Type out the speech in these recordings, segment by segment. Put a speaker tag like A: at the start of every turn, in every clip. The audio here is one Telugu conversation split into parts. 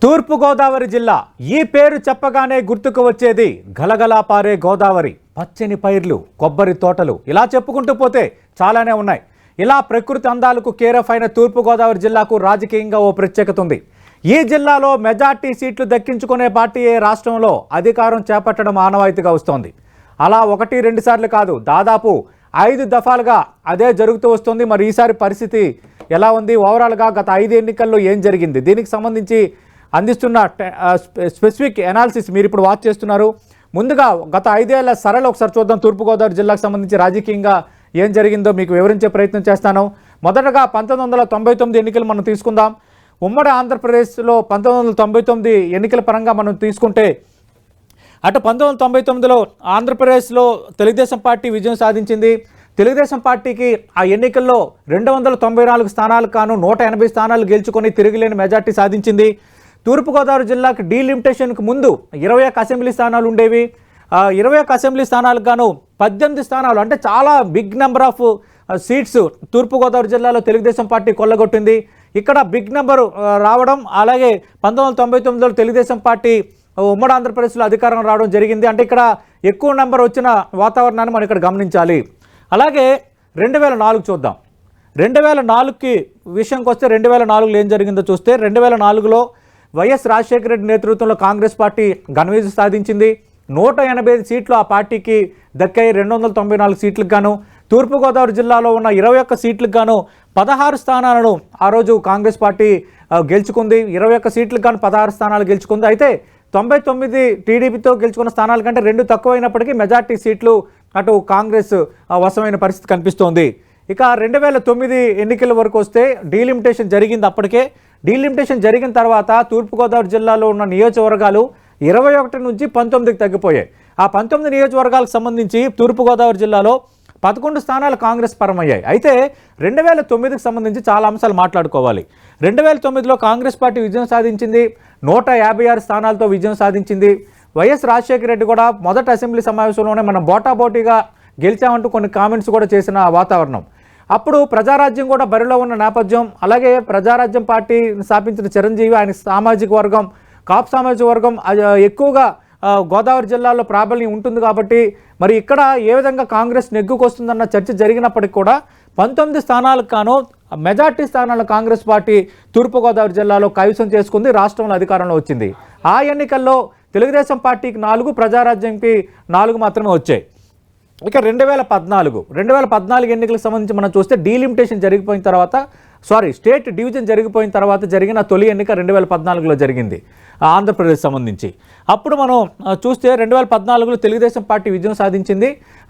A: తూర్పుగోదావరి జిల్లా ఈ పేరు చెప్పగానే గుర్తుకు వచ్చేది గలగలా పారే గోదావరి, పచ్చని పైర్లు, కొబ్బరి తోటలు, ఇలా చెప్పుకుంటూ పోతే చాలానే ఉన్నాయి. ఇలా ప్రకృతి అందాలకు కేరఫ్ అయిన తూర్పుగోదావరి జిల్లాకు రాజకీయంగా ఓ ప్రత్యేకత ఉంది. ఈ జిల్లాలో మెజార్టీ సీట్లు దక్కించుకునే పార్టీయే రాష్ట్రంలో అధికారం చేపట్టడం ఆనవాయితీగా వస్తోంది. అలా 1-2 సార్లు కాదు, దాదాపు 5 దఫాలుగా అదే జరుగుతూ వస్తుంది. మరి ఈసారి పరిస్థితి ఎలా ఉంది, ఓవరాల్గా గత 5 ఎన్నికల్లో ఏం జరిగింది, దీనికి సంబంధించి అందిస్తున్న స్పెసిఫిక్ అనాలిసిస్ మీరు ఇప్పుడు వాచ్ చేస్తున్నారు. ముందుగా గత 5 ఏళ్ల సరళ ఒకసారి చూద్దాం. తూర్పుగోదావరి జిల్లాకు సంబంధించి రాజకీయంగా ఏం జరిగిందో మీకు వివరించే ప్రయత్నం చేస్తాను. మొదటగా 1999 ఎన్నికలు మనం తీసుకుందాం. ఉమ్మడి ఆంధ్రప్రదేశ్లో 1999 ఎన్నికల పరంగా మనం తీసుకుంటే అటు 1999లో ఆంధ్రప్రదేశ్లో తెలుగుదేశం పార్టీ విజయం సాధించింది. తెలుగుదేశం పార్టీకి ఆ ఎన్నికల్లో 294 స్థానాలు కాను 180 స్థానాలు గెలుచుకొని తిరిగిలేని మెజార్టీ సాధించింది. తూర్పుగోదావరి జిల్లాకు డీలిమిటేషన్కు ముందు 21 అసెంబ్లీ స్థానాలు ఉండేవి. 21 అసెంబ్లీ స్థానాలకు గాను 18 స్థానాలు, అంటే చాలా బిగ్ నెంబర్ ఆఫ్ సీట్స్ తూర్పుగోదావరి జిల్లాలో తెలుగుదేశం పార్టీ కొల్లగొట్టింది. ఇక్కడ బిగ్ నెంబర్ రావడం, అలాగే 1999లో తెలుగుదేశం పార్టీ ఉమ్మడి ఆంధ్రప్రదేశ్లో అధికారం రావడం జరిగింది. అంటే ఇక్కడ ఎక్కువ నెంబర్ వచ్చిన వాతావరణాన్ని మనం ఇక్కడ గమనించాలి. అలాగే 2004 చూద్దాం. 2004కి విషయంకి వస్తే 2004లో ఏం జరిగిందో చూస్తే 2004లో వైఎస్ రాజశేఖర రెడ్డి నేతృత్వంలో కాంగ్రెస్ పార్టీ ఘన విజయం సాధించింది. 185 సీట్లు ఆ పార్టీకి దక్కాయి. 294 సీట్లకు గాను తూర్పుగోదావరి జిల్లాలో ఉన్న 21 సీట్లకు గాను 16 స్థానాలను ఆ రోజు కాంగ్రెస్ పార్టీ గెలుచుకుంది. 21 సీట్లకు గాను 16 స్థానాలు గెలుచుకుంది. అయితే 99 టీడీపీతో గెలుచుకున్న స్థానాల కంటే 2 తక్కువైనప్పటికీ మెజార్టీ సీట్లు అటు కాంగ్రెస్ వశమైన పరిస్థితి కనిపిస్తోంది. ఇక 2009 ఎన్నికల వరకు వస్తే డీలిమిటేషన్ జరిగింది. అప్పటికే డీలిమిటేషన్ జరిగిన తర్వాత తూర్పుగోదావరి జిల్లాలో ఉన్న నియోజకవర్గాలు 21 నుంచి 19కి తగ్గిపోయాయి. ఆ 19 నియోజకవర్గాలకు సంబంధించి తూర్పుగోదావరి జిల్లాలో 11 స్థానాలు కాంగ్రెస్ పరమయ్యాయి. అయితే 2009కి సంబంధించి చాలా అంశాలు మాట్లాడుకోవాలి. 2009లో కాంగ్రెస్ పార్టీ విజయం సాధించింది. 156 స్థానాలతో విజయం సాధించింది. వైఎస్ రాజశేఖర రెడ్డి కూడా మొదటి అసెంబ్లీ సమావేశంలోనే మనం బోటాబోటీగా గెలిచామంటూ కొన్ని కామెంట్స్ కూడా చేసిన వాతావరణం. అప్పుడు ప్రజారాజ్యం కూడా బరిలో ఉన్న నేపథ్యం. అలాగే ప్రజారాజ్యం పార్టీ స్థాపించిన చిరంజీవి, ఆయన సామాజిక వర్గం, కాపు సామాజిక వర్గం ఎక్కువగా గోదావరి జిల్లాలో ప్రాబల్యం ఉంటుంది కాబట్టి మరి ఇక్కడ ఏ విధంగా కాంగ్రెస్ నెగ్గుకొస్తుందన్న చర్చ జరిగినప్పటికీ కూడా 19 స్థానాలకు గాను మెజార్టీ స్థానాలను కాంగ్రెస్ పార్టీ తూర్పుగోదావరి జిల్లాలో కైవసం చేసుకుంది, రాష్ట్రంలో అధికారంలో వచ్చింది. ఆ ఎన్నికల్లో తెలుగుదేశం పార్టీకి 4, ప్రజారాజ్యంకి 4 మాత్రమే వచ్చాయి. ఇక 2014 ఎన్నికలకు సంబంధించి మనం చూస్తే డీలిమిటేషన్ జరిగిపోయిన తర్వాత స్టేట్ డివిజన్ జరిగిపోయిన తర్వాత జరిగిన తొలి ఎన్నిక 2014లో జరిగింది ఆంధ్రప్రదేశ్ సంబంధించి. అప్పుడు మనం చూస్తే 2014లో తెలుగుదేశం పార్టీ విజయం సాధించింది.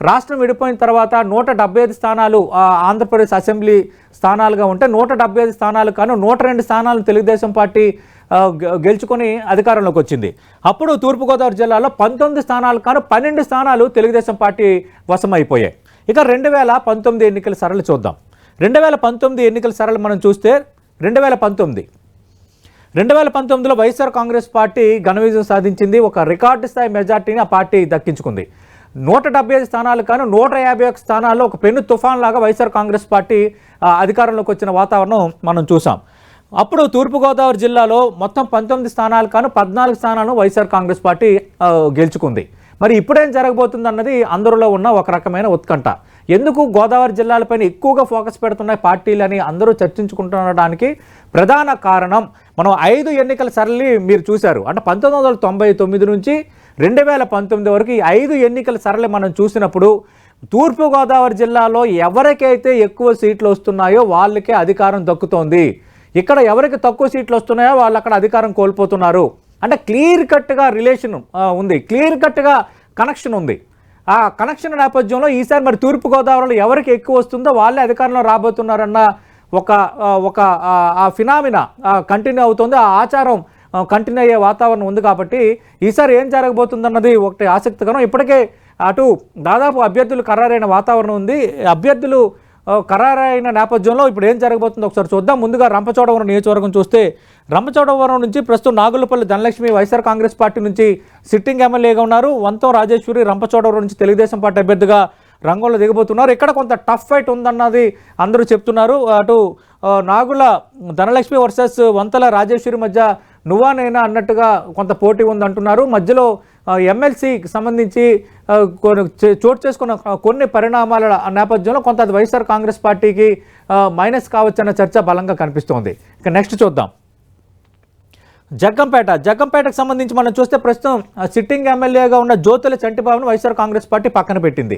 A: రాష్ట్రం విడిపోయిన తర్వాత 175 స్థానాలు ఆంధ్రప్రదేశ్ అసెంబ్లీ స్థానాలుగా ఉంటే 175 స్థానాలు కాను 102 స్థానాలు తెలుగుదేశం పార్టీ గెలుచుకొని అధికారంలోకి వచ్చింది. అప్పుడు తూర్పుగోదావరి జిల్లాలో 19 స్థానాలు కాను 12 స్థానాలు తెలుగుదేశం పార్టీ వశమైపోయాయి. ఇక 2019 ఎన్నికల సరళి చూద్దాం. 2019 ఎన్నికల సరళి మనం చూస్తే 2019లో వైఎస్ఆర్ కాంగ్రెస్ పార్టీ ఘన విజయం సాధించింది. ఒక రికార్డు స్థాయి మెజార్టీని ఆ పార్టీ దక్కించుకుంది. 175 స్థానాలు కాను 151 స్థానాల్లో ఒక పెను తుఫాన్ లాగా వైఎస్ఆర్ కాంగ్రెస్ పార్టీ అధికారంలోకి వచ్చిన వాతావరణం మనం చూసాం. అప్పుడు తూర్పుగోదావరి జిల్లాలో మొత్తం 19 స్థానాలు కాను 14 స్థానాలను వైఎస్ఆర్ కాంగ్రెస్ పార్టీ గెలుచుకుంది. మరి ఇప్పుడేం జరగబోతుంది అన్నది అందరిలో ఉన్న ఒక రకమైన ఉత్కంఠ. ఎందుకు గోదావరి జిల్లాలపైన ఎక్కువగా ఫోకస్ పెడుతున్నాయి పార్టీలని అందరూ చర్చించుకుంటుండడానికి ప్రధాన కారణం, మనం 5 ఎన్నికల సరళి మీరు చూశారు. అంటే 1999 నుంచి 2019 వరకు ఈ 5 ఎన్నికల సరళి మనం చూసినప్పుడు తూర్పుగోదావరి జిల్లాలో ఎవరికైతే ఎక్కువ సీట్లు వస్తున్నాయో వాళ్ళకే అధికారం దక్కుతోంది. ఇక్కడ ఎవరికి తక్కువ సీట్లు వస్తున్నాయో వాళ్ళు అక్కడ అధికారం కోల్పోతున్నారు. అంటే క్లియర్ కట్గా రిలేషన్ ఉంది, క్లియర్ కట్గా కనెక్షన్ ఉంది. ఆ కనెక్షన్ నేపథ్యంలో ఈసారి మరి తూర్పుగోదావరిలో ఎవరికి ఎక్కువ వస్తుందో వాళ్ళే అధికారంలో రాబోతున్నారన్న ఒక ఫినామినా కంటిన్యూ అవుతుంది. ఆ ఆచారం కంటిన్యూ అయ్యే వాతావరణం ఉంది. కాబట్టి ఈసారి ఏం జరగబోతుందన్నది ఒకటి ఆసక్తికరం. ఇప్పటికే అటు దాదాపు అభ్యర్థులు ఖరారైన వాతావరణం ఉంది. అభ్యర్థులు ఖరారైన నేపథ్యంలో ఇప్పుడు ఏం జరగబోతుందో ఒకసారి చూద్దాం. ముందుగా రంపచోడవరం నియోజకవర్గం చూస్తే రంపచోడవరం నుంచి ప్రస్తుతం నాగులపల్లి ధనలక్ష్మి వైఎస్ఆర్ కాంగ్రెస్ పార్టీ నుంచి సిట్టింగ్ ఎమ్మెల్యేగా ఉన్నారు. వంతం రాజేశ్వరి రంపచోడవరం నుంచి తెలుగుదేశం పార్టీ అభ్యర్థిగా రంగంలో దిగబోతున్నారు. ఇక్కడ కొంత టఫ్ ఫైట్ ఉందన్నది అందరూ చెప్తున్నారు. అటు నాగుల ధనలక్ష్మి వర్సెస్ వంతల రాజేశ్వరి మధ్య నువ్వా నేనా అన్నట్టుగా కొంత పోటీ ఉందంటున్నారు. మధ్యలో ఎమ్మెల్సీకి సంబంధించి చోటు చేసుకున్న కొన్ని పరిణామాల నేపథ్యంలో కొంత అది వైఎస్ఆర్ కాంగ్రెస్ పార్టీకి మైనస్ కావచ్చన్న చర్చ బలంగా కనిపిస్తోంది. ఇక నెక్స్ట్ చూద్దాం. జగ్గంపేటకు సంబంధించి మనం చూస్తే ప్రస్తుతం సిట్టింగ్ ఎమ్మెల్యేగా ఉన్న జ్యోతుల చంటిబాబును వైఎస్ఆర్ కాంగ్రెస్ పార్టీ పక్కన పెట్టింది.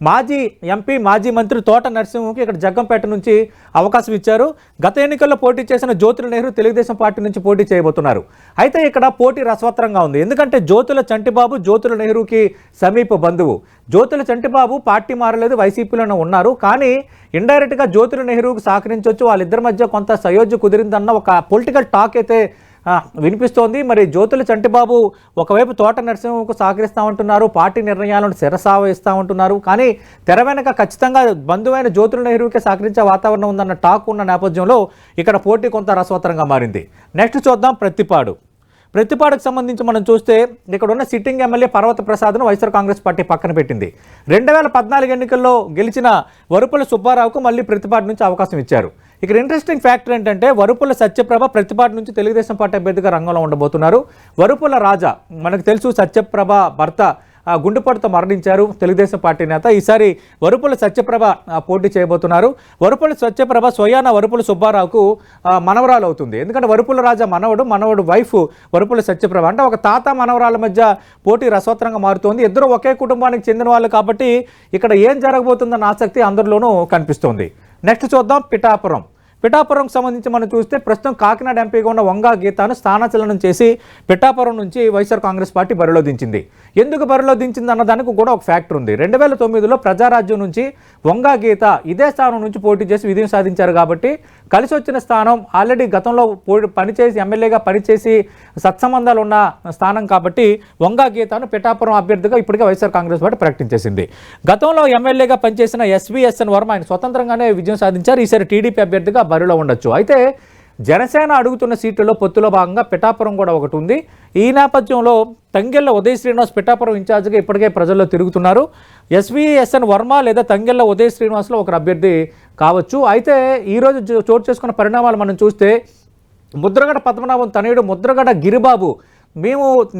A: మాజీ ఎంపీ మాజీ మంత్రి తోట నరసింహకి ఇక్కడ జగ్గంపేట నుంచి అవకాశం ఇచ్చారు. గత ఎన్నికల్లో పోటీ చేసిన జ్యోతుల నెహ్రూ తెలుగుదేశం పార్టీ నుంచి పోటీ చేయబోతున్నారు. అయితే ఇక్కడ పోటీ రసవత్రంగా ఉంది. ఎందుకంటే జ్యోతుల చంటిబాబు జ్యోతుల నెహ్రూకి సమీప బంధువు. జ్యోతుల చంటిబాబు పార్టీ మారలేదు, వైసీపీలోనే ఉన్నారు. కానీ ఇండైరెక్ట్గా జ్యోతుల నెహ్రూకి సహకరించవచ్చు, వాళ్ళిద్దరి మధ్య కొంత సయోధ్య కుదిరిందన్న ఒక పొలిటికల్ టాక్ అయితే వినిపిస్తోంది. మరి జ్యోతుల చంటిబాబు ఒకవైపు తోట నరసింహకు సహకరిస్తామంటున్నారు, పార్టీ నిర్ణయాలను శిరసావహిస్తామంటున్నారు. కానీ తెర వెనక ఖచ్చితంగా బంధువైన జ్యోతుల నెహ్రూకే సహకరించే వాతావరణం ఉందన్న టాక్ ఉన్న నేపథ్యంలో ఇక్కడ పోటీ కొంత రసవత్తరంగా మారింది. నెక్స్ట్ చూద్దాం. ప్రతిపాడుకు సంబంధించి మనం చూస్తే ఇక్కడ ఉన్న సిట్టింగ్ ఎమ్మెల్యే పర్వత ప్రసాద్ను వైఎస్ఆర్ కాంగ్రెస్ పార్టీ పక్కన పెట్టింది. 2014 ఎన్నికల్లో గెలిచిన వరుపుల సుబ్బారావుకు మళ్ళీ ప్రతిపాడు నుంచి అవకాశం ఇచ్చారు. ఇక్కడ ఇంట్రెస్టింగ్ ఫ్యాక్టర్ ఏంటంటే వరుపుల సత్యప్రభ ప్రతిపాడు నుంచి తెలుగుదేశం పార్టీ అభ్యర్థిగా రంగంలో ఉండబోతున్నారు. వరుపుల రాజా మనకు తెలుసు, సత్యప్రభ భర్త గుండెపోటుతో మరణించారు తెలుగుదేశం పార్టీ నేత. ఈసారి వరుపుల సత్యప్రభ పోటీ చేయబోతున్నారు. వరుపుల సత్యప్రభ స్వయాన వరుపుల సుబ్బారావుకు మనవరాలు అవుతుంది. ఎందుకంటే వరుపుల రాజా మనవడు వైఫ్ వరుపుల సత్యప్రభ. అంటే ఒక తాత మనవరాల మధ్య పోటీ రసవత్తరంగా మారుతోంది. ఇద్దరు ఒకే కుటుంబానికి చెందిన వాళ్ళు కాబట్టి ఇక్కడ ఏం జరగబోతుందన్న ఆసక్తి అందరిలోనూ కనిపిస్తోంది. నెక్స్ట్ చూద్దాం. పిఠాపురంకు సంబంధించి మనం చూస్తే ప్రస్తుతం కాకినాడ ఎంపీగా ఉన్న వంగా గీతాను స్థానచలనం చేసి పిఠాపురం నుంచి వైఎస్ఆర్ కాంగ్రెస్ పార్టీ బరిలో దించింది. ఎందుకు బరిలో దించింది అన్నదానికి కూడా ఒక ఫ్యాక్టర్ ఉంది. 2009లో ప్రజారాజ్యం నుంచి వంగా గీత ఇదే స్థానం నుంచి పోటీ చేసి విజయం సాధించారు. కాబట్టి కలిసి వచ్చిన స్థానం, ఆల్రెడీ గతంలో పనిచేసి ఎమ్మెల్యేగా పనిచేసి సత్సంబంధాలు ఉన్న స్థానం కాబట్టి వంగా గీతను పిఠాపురం అభ్యర్థిగా ఇప్పటికే వైఎస్ఆర్ కాంగ్రెస్ పార్టీ ప్రకటించేసింది. గతంలో ఎమ్మెల్యేగా పనిచేసిన ఎస్వీఎస్ఎన్ వర్మ ఆయన స్వతంత్రంగానే విజయం సాధించారు. ఈసారి టీడీపీ అభ్యర్థిగా బరిలో ఉండొచ్చు. అయితే జనసేన అడుగుతున్న సీట్లలో పొత్తులో భాగంగా పిఠాపురం కూడా ఒకటి ఉంది. ఈ నేపథ్యంలో తంగెళ్ల ఉదయ్ శ్రీనివాస్ పిఠాపురం ఇన్ఛార్జిగా ఇప్పటికే ప్రజల్లో తిరుగుతున్నారు. ఎస్వీఎస్ఎన్ వర్మ లేదా తంగెళ్ల ఉదయ్ శ్రీనివాస్లో ఒకరు అభ్యర్థి కావచ్చు. అయితే ఈరోజు చోటు చేసుకున్న పరిణామాలు మనం చూస్తే ముద్రగడ పద్మనాభం తనయుడు ముద్రగడ గిరిబాబు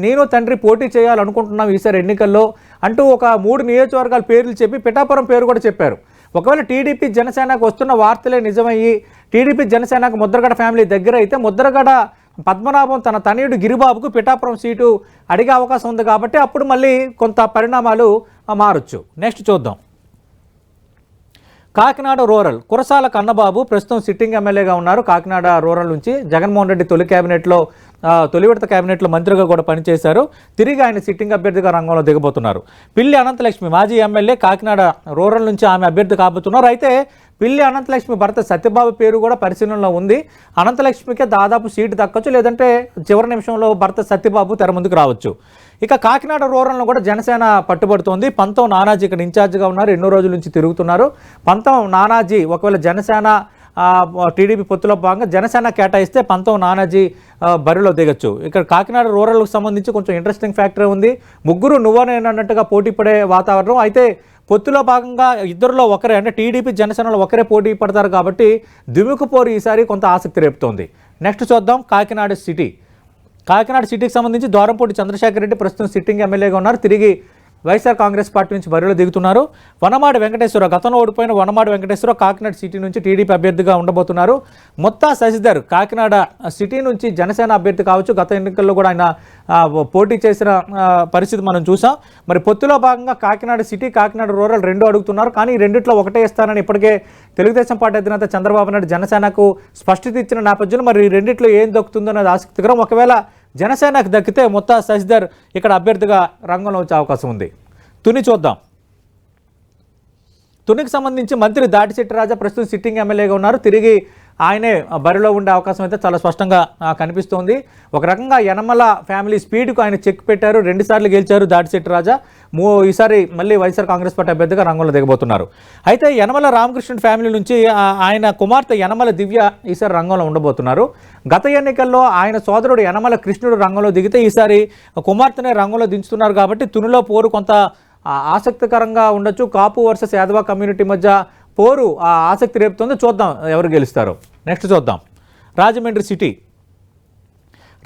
A: నేను తండ్రి పోటీ చేయాలనుకుంటున్నాం ఈసారి ఎన్నికల్లో అంటూ ఒక 3 నియోజకవర్గాల పేర్లు చెప్పి పిఠాపురం పేరు కూడా చెప్పారు. ఒకవేళ టీడీపీ జనసేనకు వస్తున్న వార్తలే నిజమయ్యి టీడీపీ జనసేనకు ముద్రగడ ఫ్యామిలీ దగ్గర అయితే ముద్రగడ పద్మనాభం తన తనయుడు గిరిబాబుకు పిఠాపురం సీటు అడిగే అవకాశం ఉంది. కాబట్టి అప్పుడు మళ్ళీ కొంత పరిణామాలు మారొచ్చు. నెక్స్ట్ చూద్దాం. కాకినాడ రూరల్ కురసాల కన్నబాబు ప్రస్తుతం సిట్టింగ్ ఎమ్మెల్యేగా ఉన్నారు. కాకినాడ రూరల్ నుంచి జగన్మోహన్ రెడ్డి తొలి విడత క్యాబినెట్లో మంత్రిగా కూడా పనిచేశారు. తిరిగి ఆయన సిట్టింగ్ అభ్యర్థిగా రంగంలో దిగబోతున్నారు. పిల్లి అనంతలక్ష్మి మాజీ ఎమ్మెల్యే కాకినాడ రూరల్ నుంచి ఆమె అభ్యర్థి కాబోతున్నారు. అయితే పిల్లి అనంతలక్ష్మి భర్త సత్యబాబు పేరు కూడా పరిశీలనలో ఉంది. అనంతలక్ష్మికే దాదాపు సీటు దక్కచ్చు, లేదంటే చివరి నిమిషంలో భర్త సత్యబాబు తెర ముందుకు రావచ్చు. ఇక కాకినాడ రూరల్లో కూడా జనసేన పట్టుబడుతోంది. పంతం నానాజీ ఇక్కడ ఇన్ఛార్జిగా ఉన్నారు, ఎన్నో రోజుల నుంచి తిరుగుతున్నారు. పంతం నానాజీ ఒకవేళ జనసేన టీడీపీ పొత్తులో భాగంగా జనసేన కేటాయిస్తే పంతం నానాజీ బరిలో దిగచ్చు. ఇక్కడ కాకినాడ రూరల్కి సంబంధించి కొంచెం ఇంట్రెస్టింగ్ ఫ్యాక్టర్ ఉంది. ముగ్గురు నువ్వనేనన్నట్టుగా పోటీ పడే వాతావరణం. అయితే పొత్తులో భాగంగా ఇద్దరిలో ఒకరే, అంటే టీడీపీ జనసేనలో ఒకరే పోటీ పడతారు కాబట్టి దిముకుపోరు ఈసారి కొంత ఆసక్తి రేపుతోంది. నెక్స్ట్ చూద్దాం. కాకినాడ సిటీకి సంబంధించి ద్వారంపూడి చంద్రశేఖర్ రెడ్డి ప్రస్తుతం సిట్టింగ్ ఎమ్మెల్యేగా ఉన్నారు. తిరిగి వైఎస్ఆర్ కాంగ్రెస్ పార్టీ నుంచి బరిలో దిగుతున్నారు. వనమాడి వెంకటేశ్వరరావు గతంలో ఓడిపోయిన వనమాడి వెంకటేశ్వరరావు కాకినాడ సిటీ నుంచి టీడీపీ అభ్యర్థిగా ఉండబోతున్నారు. మొత్తా శశిధర్ కాకినాడ సిటీ నుంచి జనసేన అభ్యర్థి కావచ్చు. గత ఎన్నికల్లో కూడా ఆయన పోటీ చేసిన పరిస్థితి మనం చూసాం. మరి పొత్తులో భాగంగా కాకినాడ సిటీ కాకినాడ రూరల్ రెండు అడుగుతున్నారు. కానీ ఈ రెండిట్లో ఒకటే ఇస్తానని ఇప్పటికే తెలుగుదేశం పార్టీ అధినేత చంద్రబాబు నాయుడు జనసేనకు స్పష్టత ఇచ్చిన నేపథ్యంలో మరి ఈ రెండిట్లో ఏం దక్కుతుందో అనేది ఆసక్తికరం. ఒకవేళ జనసేనకు దక్కితే మొత్తా శశిధర్ ఇక్కడ అభ్యర్థిగా రంగంలో వచ్చే అవకాశం ఉంది. చూద్దాం. తునికి సంబంధించి మంత్రి దాటిశెట్టి రాజా ప్రస్తుతం సిట్టింగ్ ఎమ్మెల్యేగా ఉన్నారు. తిరిగి ఆయనే బరిలో ఉండే అవకాశం అయితే చాలా స్పష్టంగా కనిపిస్తోంది. ఒక రకంగా యనమల ఫ్యామిలీ స్పీడ్కు ఆయన చెక్ పెట్టారు. 2 సార్లు గెలిచారు దాటిశెట్టి రాజా. ఈసారి మళ్ళీ వైఎస్ఆర్ కాంగ్రెస్ పార్టీ అభ్యర్థిగా రంగంలో దిగబోతున్నారు. అయితే యనమల రామకృష్ణ ఫ్యామిలీ నుంచి ఆయన కుమార్తె యనమల దివ్య ఈసారి రంగంలో ఉండబోతున్నారు. గత ఎన్నికల్లో ఆయన సోదరుడు యనమల కృష్ణుడు రంగంలో దిగితే ఈసారి కుమార్తెనే రంగంలో దించుతున్నారు. కాబట్టి తునిలో పోరు కొంత ఆసక్తికరంగా ఉండొచ్చు. కాపు వర్సెస్ యాదవ కమ్యూనిటీ మధ్య పోరు ఆసక్తి రేపుతుంది. చూద్దాం ఎవరు గెలుస్తారో. నెక్స్ట్ చూద్దాం. రాజమండ్రి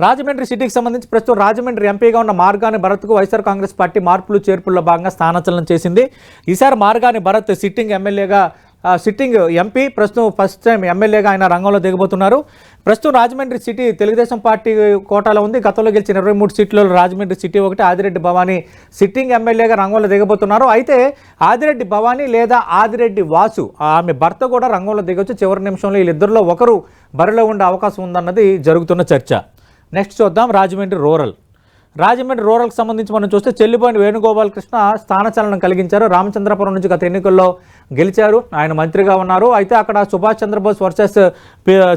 A: రాజమండ్రి సిటీకి సంబంధించి ప్రస్తుతం రాజమండ్రి ఎంపీగా ఉన్న మార్గాని భరత్కు వైఎస్ఆర్ కాంగ్రెస్ పార్టీ మార్పులు చేర్పుల్లో భాగంగా స్థానాచలనం చేసింది. ఈసారి మార్గాని భరత్ సిట్టింగ్ ఎంపీ ప్రస్తుతం ఫస్ట్ టైం ఎమ్మెల్యేగా ఆయన రంగంలో దిగబోతున్నారు. ప్రస్తుతం రాజమండ్రి సిటీ తెలుగుదేశం పార్టీ కోటాలో ఉంది. గతంలో గెలిచిన 23 సీట్లలో రాజమండ్రి సిటీ ఒకటి. ఆదిరెడ్డి భవానీ సిట్టింగ్ ఎమ్మెల్యేగా రంగంలో దిగబోతున్నారు. అయితే ఆదిరెడ్డి భవానీ లేదా ఆదిరెడ్డి వాసు ఆమె భర్త కూడా రంగంలో దిగొచ్చు. చివరి నిమిషంలో వీళ్ళిద్దరిలో ఒకరు బరిలో ఉండే అవకాశం ఉందన్నది జరుగుతున్న చర్చ. నెక్స్ట్ చూద్దాం రాజమండ్రి రూరల్కి సంబంధించి మనం చూస్తే చెల్లిపోయిన వేణుగోపాలకృష్ణ స్థానచలనం కలిగించారు. రామచంద్రపురం నుంచి గత ఎన్నికల్లో గెలిచారు. ఆయన మంత్రిగా ఉన్నారు. అయితే అక్కడ సుభాష్ చంద్రబోస్ వర్సెస్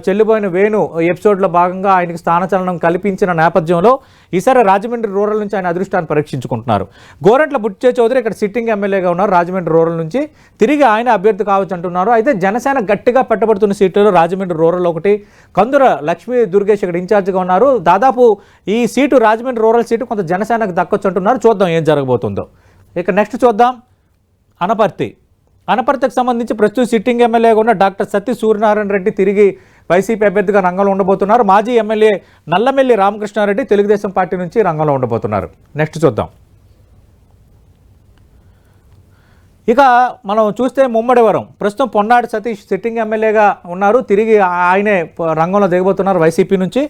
A: చెల్లిపోయిన వేణు ఎపిసోడ్లో భాగంగా ఆయనకి స్థానచలనం కల్పించిన నేపథ్యంలో ఈసారి రాజమండ్రి రూరల్ నుంచి ఆయన అదృష్టాన్ని పరీక్షించుకుంటున్నారు. గోరంట్ల బుచ్చే చౌదరి ఇక్కడ సిట్టింగ్ ఎమ్మెల్యేగా ఉన్నారు. రాజమండ్రి రూరల్ నుంచి తిరిగి ఆయన అభ్యర్థి కావచ్చు అంటున్నారు. అయితే జనసేన గట్టిగా పట్టబడుతున్న సీట్లలో రాజమండ్రి రూరల్ ఒకటి. కందుర లక్ష్మీ దుర్గేష్ ఇక్కడ ఇన్ఛార్జిగా ఉన్నారు. దాదాపు ఈ సీటు రాజమండ్రి రూరల్ సీటు కొంత జనసేనకు దక్కొచ్చు అంటున్నారు. చూద్దాం ఏం జరగబోతుందో. ఇక నెక్స్ట్ చూద్దాం అనపర్తికి సంబంధించి ప్రస్తుతం సిట్టింగ్ ఎమ్మెల్యేగా ఉన్న డాక్టర్ సత్య సూర్యనారాయణ రెడ్డి తిరిగి వైసీపీ అభ్యర్థిగా రంగంలో ఉండబోతున్నారు. మాజీ ఎమ్మెల్యే నల్లమెల్లి రామకృష్ణారెడ్డి తెలుగుదేశం పార్టీ నుంచి రంగంలో ఉండబోతున్నారు. నెక్స్ట్ చూద్దాం. ఇక మనం చూస్తే ముమ్మడివరం ప్రస్తుతం పొన్నాడి సతీష్ సిట్టింగ్ ఎమ్మెల్యేగా ఉన్నారు. తిరిగి ఆయనే రంగంలో దిగబోతున్నారు వైసీపీ నుంచి.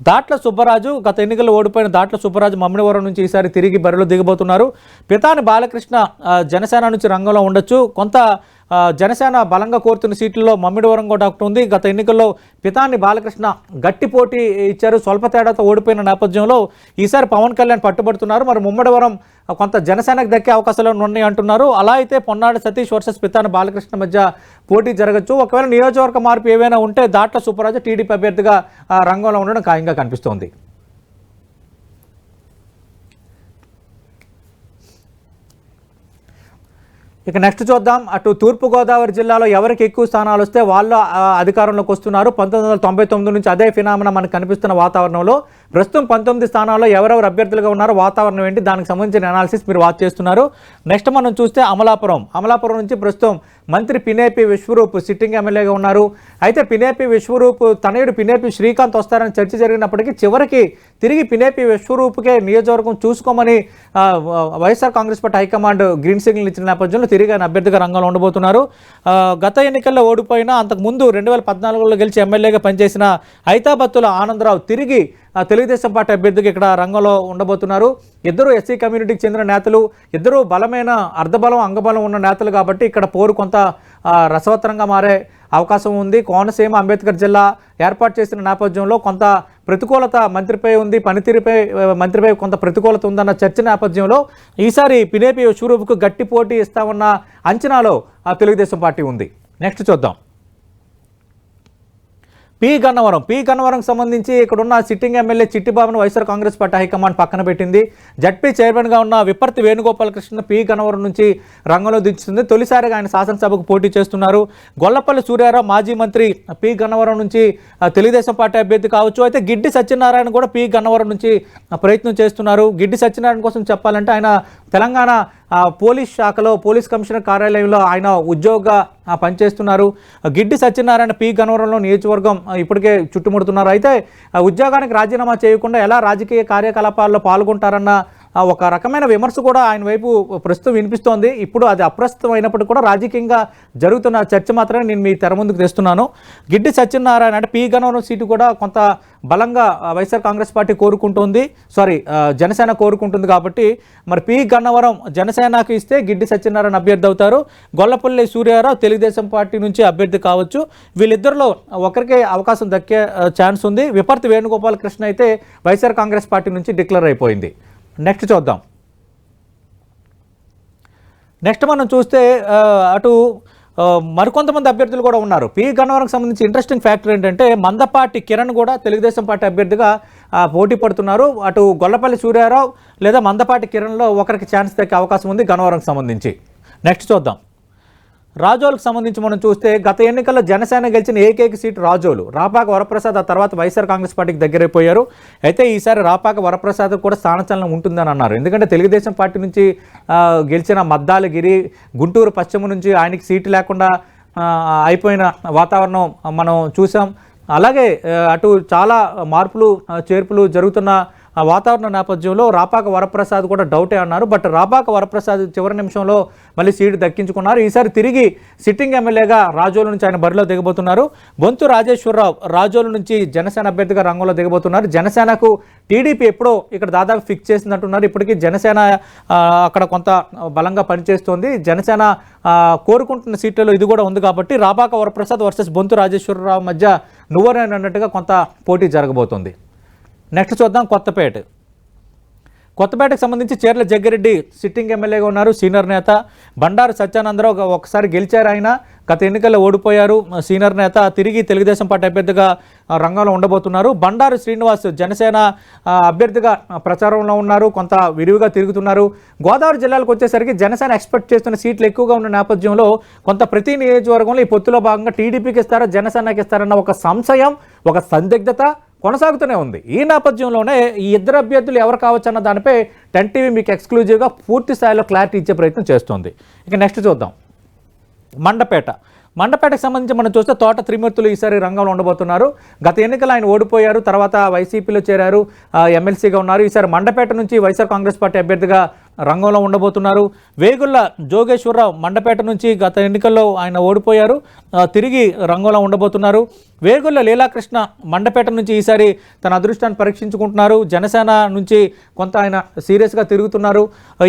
A: దాట్ల సుబ్బరాజు గత ఎన్నికల్లో ఓడిపోయిన దాట్ల సుబ్బరాజు మమ్మడివరం నుంచి ఈసారి తిరిగి బరిలో దిగబోతున్నారు. పితాని బాలకృష్ణ జనసేన నుంచి రంగంలో ఉండొచ్చు. కొంత జనసేన బలంగా కోరుతున్న సీట్లలో మమ్మిడివరం కూడా ఒకటి ఉంది. గత ఎన్నికల్లో పితాని బాలకృష్ణ గట్టి పోటీ ఇచ్చారు. స్వల్ప తేడాతో ఓడిపోయిన నేపథ్యంలో ఈసారి పవన్ కళ్యాణ్ పట్టుబడుతున్నారు. మరి ముమ్మడివరం కొంత జనసేనకు దక్కే అవకాశాలు ఉన్నాయి అంటున్నారు. అలా అయితే పొన్నాడి సతీష్ వర్సెస్ పితాని బాలకృష్ణ మధ్య పోటీ జరగచ్చు. ఒకవేళ నియోజకవర్గ మార్పు ఏవైనా ఉంటే దాట్ల సుబ్బరాజు టీడీపీ అభ్యర్థిగా రంగంలో ఉండడం ఖాయంగా కనిపిస్తోంది. ఇక నెక్స్ట్ చూద్దాం. అటు తూర్పుగోదావరి జిల్లాలో ఎవరికి ఎక్కువ స్థానాలు వస్తే వాళ్ళు అధికారంలోకి వస్తున్నారు. 1999 నుంచి అదే ఫినామినా మనకు కనిపిస్తున్న వాతావరణంలో ప్రస్తుతం 19 స్థానాల్లో ఎవరెవరు అభ్యర్థులుగా ఉన్నారో వాతావరణం ఏంటి దానికి సంబంధించిన అనాలిసిస్ మీరు వాచ్ చేస్తున్నారు. నెక్స్ట్ మనం చూస్తే అమలాపురం నుంచి ప్రస్తుతం మంత్రి పినేపి విశ్వరూప్ సిట్టింగ్ ఎమ్మెల్యేగా ఉన్నారు. అయితే పినేపి విశ్వరూప్ తనయుడు పినేపి శ్రీకాంత్ వస్తారని చర్చ జరిగినప్పటికీ చివరికి తిరిగి పినేపి విశ్వరూప్కే నియోజకవర్గం చూసుకోమని YSR Congress party high command green signal ఇచ్చిన నేపథ్యంలో తిరిగి ఆయన అభ్యర్థిగా రంగంలో ఉండబోతున్నారు. గత ఎన్నికల్లో ఓడిపోయినా అంతకుముందు 2014లో గెలిచి ఎమ్మెల్యేగా పనిచేసిన ఐతాబత్తుల ఆనందరావు తిరిగి తెలుగుదేశం పార్టీ అభ్యర్థిగా ఇక్కడ రంగంలో ఉండబోతున్నారు. ఇద్దరు ఎస్సీ కమ్యూనిటీకి చెందిన నేతలు, ఇద్దరు బలమైన అర్ధబలం అంగబలం ఉన్న నేతలు కాబట్టి ఇక్కడ పోరు కొంత రసవత్తరంగా మారే అవకాశం ఉంది. కోనసీమ అంబేద్కర్ జిల్లా ఏర్పాటు చేసిన నేపథ్యంలో కొంత ప్రతికూలత మంత్రిపై ఉంది, మంత్రిపై కొంత ప్రతికూలత ఉందన్న చర్చ నేపథ్యంలో ఈసారి పినేపి విశ్వరూప్కు గట్టి పోటీ ఇస్తామన్న అంచనాలో తెలుగుదేశం పార్టీ ఉంది. నెక్స్ట్ చూద్దాం. పి గన్నవరం సంబంధించి ఇక్కడున్న సిట్టింగ్ ఎమ్మెల్యే చిట్టిబాబును వైఎస్ఆర్ కాంగ్రెస్ పార్టీ హైకమాండ్ పక్కన పెట్టింది. జడ్పీ చైర్మన్గా ఉన్న విప్పర్తి వేణుగోపాలకృష్ణ పి గన్నవరం నుంచి రంగంలో దించుతుంది. తొలిసారిగా ఆయన శాసనసభకు పోటీ చేస్తున్నారు. గొల్లపల్లి సూర్యారావు మాజీ మంత్రి పి గన్నవరం నుంచి తెలుగుదేశం పార్టీ అభ్యర్థి కావచ్చు. అయితే గిడ్డి సత్యనారాయణ కూడా పి గన్నవరం నుంచి ప్రయత్నం చేస్తున్నారు. గిడ్డి సత్యనారాయణ కోసం చెప్పాలంటే ఆయన తెలంగాణ పోలీస్ శాఖలో పోలీస్ కమిషనర్ కార్యాలయంలో ఆయన ఉద్యోగంగా పనిచేస్తున్నారు. గిడ్డి సత్యనారాయణ పి గన్నవరంలో నియోజకవర్గం ఇప్పటికే చుట్టుముడుతున్నారు. అయితే ఉద్యోగానికి రాజీనామా చేయకుండా ఎలా రాజకీయ కార్యకలాపాల్లో పాల్గొంటారన్న ఒక రకమైన విమర్శ కూడా ఆయన వైపు ప్రస్తుతం వినిపిస్తోంది. ఇప్పుడు అది అప్రస్తుతం అయినప్పటికీ కూడా రాజకీయంగా జరుగుతున్న చర్చ మాత్రమే నేను మీ తెర ముందుకు తెస్తున్నాను. గిడ్డి సత్యనారాయణ అంటే పి గన్నవరం సీటు కూడా కొంత బలంగా వైఎస్ఆర్ కాంగ్రెస్ పార్టీ జనసేన కోరుకుంటుంది కాబట్టి మరి పి గన్నవరం జనసేనకు ఇస్తే గిడ్డి సత్యనారాయణ అభ్యర్థి అవుతారు. గొల్లపల్లి సూర్యారావు తెలుగుదేశం పార్టీ నుంచి అభ్యర్థి కావచ్చు. వీళ్ళిద్దరిలో ఒకరికే అవకాశం దక్కే ఛాన్స్ ఉంది. విపర్తి వేణుగోపాలకృష్ణ అయితే వైఎస్ఆర్ కాంగ్రెస్ పార్టీ నుంచి డిక్లేర్ అయిపోయింది. నెక్స్ట్ చూద్దాం. నెక్స్ట్ మనం చూస్తే అటు మరికొంతమంది అభ్యర్థులు కూడా ఉన్నారు. పి గన్నవరంకి సంబంధించి ఇంట్రెస్టింగ్ ఫ్యాక్టర్ ఏంటంటే మందపాటి కిరణ్ కూడా తెలుగుదేశం పార్టీ అభ్యర్థిగా పోటీ పడుతున్నారు. అటు గొల్లపల్లి సూర్యారావు లేదా మందపాటి కిరణ్లో ఒకరికి ఛాన్స్ దక్కే అవకాశం ఉంది గన్నవరంకి సంబంధించి. నెక్స్ట్ చూద్దాం. రాజోలుకు సంబంధించి మనం చూస్తే గత ఎన్నికల్లో జనసేన గెలిచిన ఏకైక సీటు రాజోలు. రాపాక వరప్రసాద్ ఆ తర్వాత వైఎస్ఆర్ కాంగ్రెస్ పార్టీకి దగ్గరైపోయారు. అయితే ఈసారి రాపాక వరప్రసాద్ కూడా స్థానచలనం ఉంటుందని అన్నారు. ఎందుకంటే తెలుగుదేశం పార్టీ నుంచి గెలిచిన మద్దాలగిరి, గుంటూరు పశ్చిమ నుంచి ఆయనకి సీటు లేకుండా అయిపోయిన వాతావరణం మనం చూసాం. అలాగే అటు చాలా మార్పులు చేర్పులు జరుగుతున్న వాతావరణ నేపథ్యంలో రాపాక వరప్రసాద్ కూడా డౌటే అన్నారు. బట్ రాపాక వరప్రసాద్ చివరి నిమిషంలో మళ్ళీ సీటు దక్కించుకున్నారు. ఈసారి తిరిగి సిట్టింగ్ ఎమ్మెల్యేగా రాజోలు నుంచి ఆయన బరిలో దిగబోతున్నారు. బొంతు రాజేశ్వరరావు రాజోలు నుంచి జనసేన అభ్యర్థిగా రంగంలో దిగబోతున్నారు. జనసేనకు టీడీపీ ఎప్పుడో ఇక్కడ దాదాపు ఫిక్స్ చేసిందంటున్నారు. ఇప్పటికీ జనసేన అక్కడ కొంత బలంగా పనిచేస్తోంది. జనసేన కోరుకుంటున్న సీట్లలో ఇది కూడా ఉంది కాబట్టి రాపాక వరప్రసాద్ వర్సెస్ బొంతు రాజేశ్వరరావు మధ్య నువ్వరేనన్నట్టుగా కొంత పోటీ జరగబోతోంది. నెక్స్ట్ చూద్దాం కొత్తపేటకు సంబంధించి చీర్ల జగ్గిరెడ్డి సిట్టింగ్ ఎమ్మెల్యేగా ఉన్నారు. సీనియర్ నేత బండారు సత్యానందరావు ఒకసారి గెలిచారు. ఆయన గత ఎన్నికల్లో ఓడిపోయారు. సీనియర్ నేత తిరిగి తెలుగుదేశం పార్టీ అభ్యర్థిగా రంగంలో ఉండబోతున్నారు. బండారు శ్రీనివాస్ జనసేన అభ్యర్థిగా ప్రచారంలో ఉన్నారు. కొంత విరివిగా తిరుగుతున్నారు. గోదావరి జిల్లాలకు వచ్చేసరికి జనసేన ఎక్స్పెక్ట్ చేస్తున్న సీట్లు ఎక్కువగా ఉన్న నేపథ్యంలో కొంత ప్రతి నియోజకవర్గంలో ఈ పొత్తులో భాగంగా టీడీపీకి ఇస్తారా జనసేనకి ఇస్తారన్న ఒక సంశయం, ఒక సందిగ్ధత కొనసాగుతూనే ఉంది. ఈ నేపథ్యంలోనే ఈ ఇద్దరు అభ్యర్థులు ఎవరు కావచ్చు అన్న దానిపై 10 టీవీ మీకు ఎక్స్క్లూజివ్గా పూర్తి స్థాయిలో క్లారిటీ ఇచ్చే ప్రయత్నం చేస్తోంది. ఇక నెక్స్ట్ చూద్దాం మండపేటకు సంబంధించి మనం చూస్తే తోట త్రిమూర్తులు ఈసారి రంగంలో ఉండబోతున్నారు. గత ఎన్నికలు ఆయన ఓడిపోయారు. తర్వాత వైసీపీలో చేరారు, ఎమ్మెల్సీగా ఉన్నారు. ఈసారి మండపేట నుంచి వైఎస్ఆర్ కాంగ్రెస్ పార్టీ అభ్యర్థిగా రంగంలో ఉండబోతున్నారు. వేగుళ్ల జోగేశ్వరరావు మండపేట నుంచి గత ఎన్నికల్లో ఆయన ఓడిపోయారు, తిరిగి రంగంలో ఉండబోతున్నారు. వేగుళ్ల లీలాకృష్ణ మండపేట నుంచి ఈసారి తన అదృష్టాన్ని పరీక్షించుకుంటున్నారు. జనసేన నుంచి కొంత ఆయన సీరియస్గా తిరుగుతున్నారు.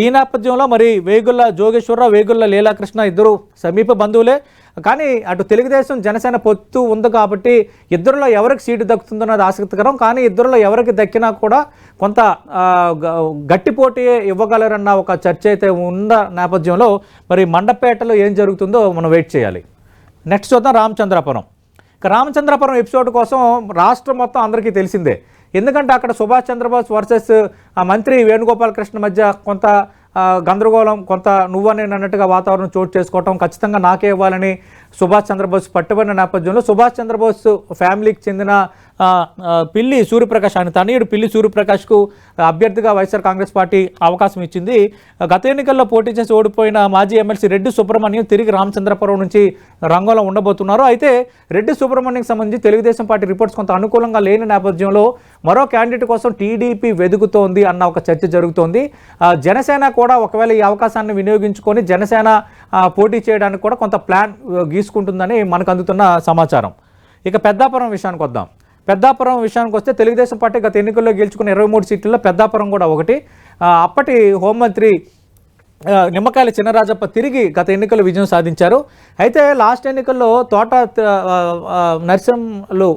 A: ఈ నేపథ్యంలో మరి వేగుళ్ల జోగేశ్వరరావు, వేగుళ్ల లీలాకృష్ణ ఇద్దరు సమీప బంధువులే. కానీ అటు తెలుగుదేశం జనసేన పొత్తు ఉంది కాబట్టి ఇద్దరిలో ఎవరికి సీటు దక్కుతుందన్నది ఆసక్తికరం. కానీ ఇద్దరిలో ఎవరికి దక్కినా కూడా కొంత గట్టి పోటీ ఇవ్వగలరన్న ఒక చర్చ అయితే ఉన్న నేపథ్యంలో మరి మండపేటలో ఏం జరుగుతుందో మనం వెయిట్ చేయాలి. నెక్స్ట్ చూద్దాం రామచంద్రపురం ఎపిసోడ్ కోసం రాష్ట్రం మొత్తం అందరికీ తెలిసిందే. ఎందుకంటే అక్కడ సుభాష్ చంద్రబోస్ వర్సెస్ మంత్రి వేణుగోపాలకృష్ణ మధ్య కొంత గందరగోళం, కొంత నువ్వనేనన్నట్టుగా వాతావరణం చోటు చేసుకోవటం, ఖచ్చితంగా నాకే ఇవ్వాలని సుభాష్ చంద్రబోస్ పట్టుబడిన నేపథ్యంలో సుభాష్ చంద్రబోస్ ఫ్యామిలీకి చెందిన పిల్లి సూర్యప్రకాష్, ఆయన తనయుడు పిల్లి సూర్యప్రకాష్కు అభ్యర్థిగా వైఎస్ఆర్ కాంగ్రెస్ పార్టీ అవకాశం ఇచ్చింది. గత ఎన్నికల్లో పోటీ చేసి ఓడిపోయిన మాజీ ఎమ్మెల్సీ రెడ్డి సుబ్రహ్మణ్యం తిరిగి రామచంద్రపురం నుంచి రంగంలో ఉండబోతున్నారు. అయితే రెడ్డి సుబ్రహ్మణ్యంకి సంబంధించి తెలుగుదేశం పార్టీ రిపోర్ట్స్ కొంత అనుకూలంగా లేని నేపథ్యంలో మరో క్యాండిడేట్ కోసం టీడీపీ వెదుగుతోంది అన్న ఒక చర్చ జరుగుతోంది. జనసేన కూడా ఒకవేళ ఈ అవకాశాన్ని వినియోగించుకొని జనసేన పోటీ చేయడానికి కూడా కొంత ప్లాన్ గీసుకుంటుందని మనకు అందుతున్న సమాచారం. ఇక పెద్దాపురం విషయానికి వస్తే తెలుగుదేశం పార్టీ గత ఎన్నికల్లో గెలుచుకున్న 23 సీట్లలో పెద్దాపురం కూడా ఒకటి. అప్పటి హోంమంత్రి నిమ్మకాయల చినరాజప్ప తిరిగి గత ఎన్నికల్లో విజయం సాధించారు. అయితే లాస్ట్ ఎన్నికల్లో తోట నరసింహలు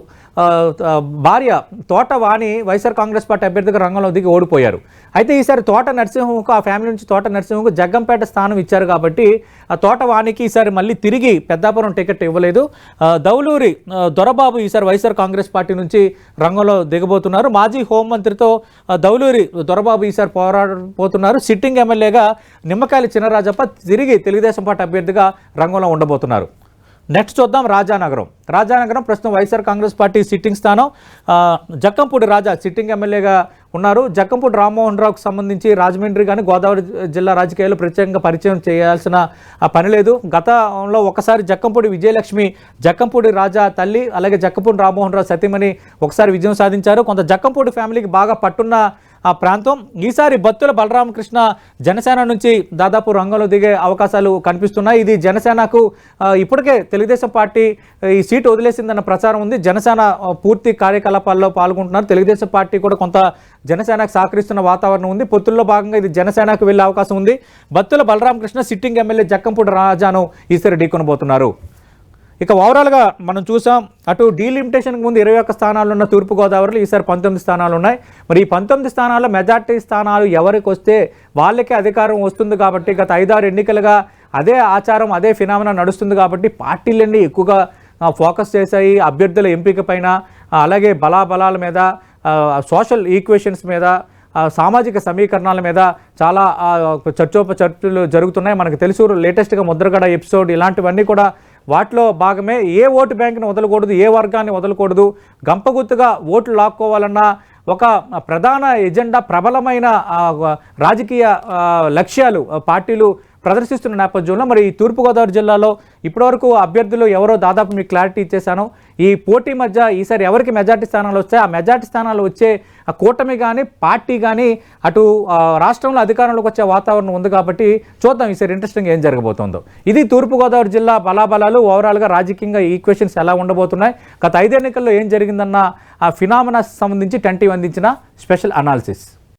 A: భార్య తోట వాణి వైఎస్ఆర్ కాంగ్రెస్ పార్టీ అభ్యర్థిగా రంగంలో దిగి ఓడిపోయారు. అయితే ఈసారి తోట నరసింహకు, ఆ ఫ్యామిలీ నుంచి తోట నరసింహకు జగ్గంపేట స్థానం ఇచ్చారు కాబట్టి ఆ తోట వాణికి ఈసారి మళ్ళీ తిరిగి పెద్దాపురం టికెట్ ఇవ్వలేదు. దౌలూరి దొరబాబు ఈసారి వైఎస్ఆర్ కాంగ్రెస్ పార్టీ నుంచి రంగంలో దిగబోతున్నారు. మాజీ హోంమంత్రితో దౌలూరి దొరబాబు ఈసారి పోరాడబోతున్నారు. సిట్టింగ్ ఎమ్మెల్యేగా నిమ్మకాయల చినరాజప్ప తిరిగి తెలుగుదేశం పార్టీ అభ్యర్థిగా రంగంలో ఉండబోతున్నారు. నెక్స్ట్ చూద్దాం రాజానగరం ప్రస్తుతం వైఎస్ఆర్ కాంగ్రెస్ పార్టీ సిట్టింగ్ స్థానం. జక్కంపూడి రాజా సిట్టింగ్ ఎమ్మెల్యేగా ఉన్నారు. జక్కంపూడి రామ్మోహన్ రావుకు సంబంధించి రాజమండ్రి కానీ గోదావరి జిల్లా రాజకీయాల్లో ప్రత్యేకంగా పరిచయం చేయాల్సిన పని లేదు. గతంలో ఒకసారి జక్కంపూడి విజయలక్ష్మి జక్కంపూడి రాజా తల్లి, అలాగే జక్కంపూడి రామ్మోహన్ రావు సతీమణి ఒకసారి విజయం సాధించారు. కొంత జక్కంపూడి ఫ్యామిలీకి బాగా పట్టున్న ఆ ప్రాంతం. ఈసారి బత్తుల బలరామకృష్ణ జనసేన నుంచి దాదాపు రంగంలో దిగే అవకాశాలు కనిపిస్తున్నాయి. ఇది జనసేనకు ఇప్పటికే తెలుగుదేశం పార్టీ ఈ సీటు వదిలేసిందన్న ప్రచారం ఉంది. జనసేన పూర్తి కార్యకలాపాల్లో పాల్గొంటున్నారు. తెలుగుదేశం పార్టీ కూడా కొంత జనసేనకు సహకరిస్తున్న వాతావరణం ఉంది. పొత్తుల్లో భాగంగా ఇది జనసేనకు వెళ్ళే అవకాశం ఉంది. బత్తుల బలరామకృష్ణ సిట్టింగ్ ఎమ్మెల్యే జక్కంపూడి రాజాను ఈసారి ఢీకొనబోతున్నారు. ఇక ఓవరాల్గా మనం చూసాం, అటు డీలిమిటేషన్కి ముందు 21 స్థానాలు ఉన్న తూర్పుగోదావరిలో ఈసారి 19 స్థానాలు ఉన్నాయి. మరి ఈ 19 స్థానాల్లో మెజార్టీ స్థానాలు ఎవరికి వస్తే వాళ్ళకే అధికారం వస్తుంది కాబట్టి గత 5-6 ఎన్నికలుగా అదే ఆచారం, అదే ఫినామినా నడుస్తుంది కాబట్టి పార్టీలన్నీ ఎక్కువగా ఫోకస్ చేశాయి అభ్యర్థుల ఎంపిక పైన, అలాగే బలాబలాల మీద, సోషల్ ఈక్వేషన్స్ మీద, సామాజిక సమీకరణాల మీద చాలా చర్చోపచర్చలు జరుగుతున్నాయి. మనకు తెలుసు లేటెస్ట్గా ముద్రగడ ఎపిసోడ్ ఇలాంటివన్నీ కూడా వాటిలో భాగమే. ఏ ఓటు బ్యాంకుని వదలకూడదు, ఏ వర్గాన్ని వదలకూడదు, గంపగుత్తుగా ఓట్లు లాక్కోవాలన్న ఒక ప్రధాన ఎజెండా, ప్రబలమైన రాజకీయ లక్ష్యాలు పార్టీలు ప్రదర్శిస్తున్న నేపథ్యంలో మరి ఈ తూర్పుగోదావరి జిల్లాలో ఇప్పటివరకు అభ్యర్థులు ఎవరో దాదాపు మీకు క్లారిటీ ఇచ్చేశాను. ఈ పోటీ మధ్య ఈసారి ఎవరికి మెజార్టీ స్థానాలు వస్తాయి, ఆ మెజార్టీ స్థానాలు వచ్చే ఆ కూటమి కానీ పార్టీ కానీ అటు రాష్ట్రంలో అధికారంలోకి వచ్చే వాతావరణం ఉంది కాబట్టి చూద్దాం ఈసారి ఇంట్రెస్టింగ్ ఏం జరగబోతుందో. ఇది తూర్పుగోదావరి జిల్లా బలాబలాలు, ఓవరాల్గా రాజకీయంగా ఈక్వేషన్స్ ఎలా ఉండబోతున్నాయి, గత 5 ఎన్నికల్లో ఏం జరిగిందన్న ఆ ఫినామినా సంబంధించి 10 టీవీ అందించిన స్పెషల్ అనాలిసిస్.